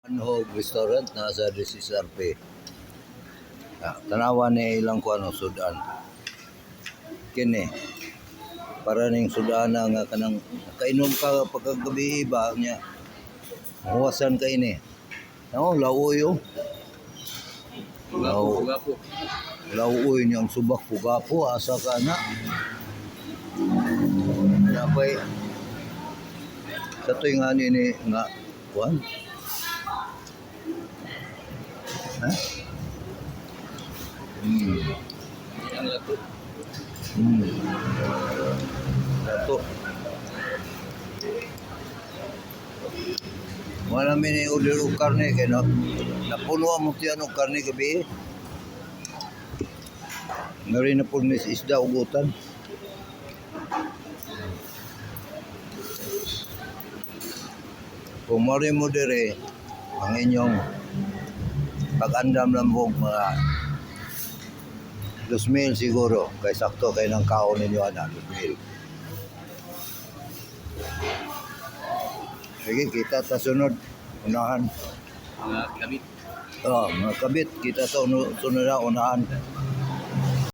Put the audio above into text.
Manhog Restaurant nasa DCSRP. Tanawan ni ilang kuano sudan. Kini para ning sudana nga kanang kainom ka pagkagabi ba niya. Huwasan ka ini. No, lawoy oh. Gapo. Lawoy niyang subak pugapo asa ka na. Napay sa tuwing ani ni nga kuan. Ha? Ang lato. Dato. Wala mini order og karne kay no. Napuno mo tiyan og karne gabi. Ngari na po ni isda ugutan. Kung mori mo dire ang inyong pag-andam lambog mga 2,000 siguro kay sakto kay nang kaon ninyo ana 2,000. Sige, kita ta sunod unahan. Mga kabit. Mga kabit kita ta sunod na unahan.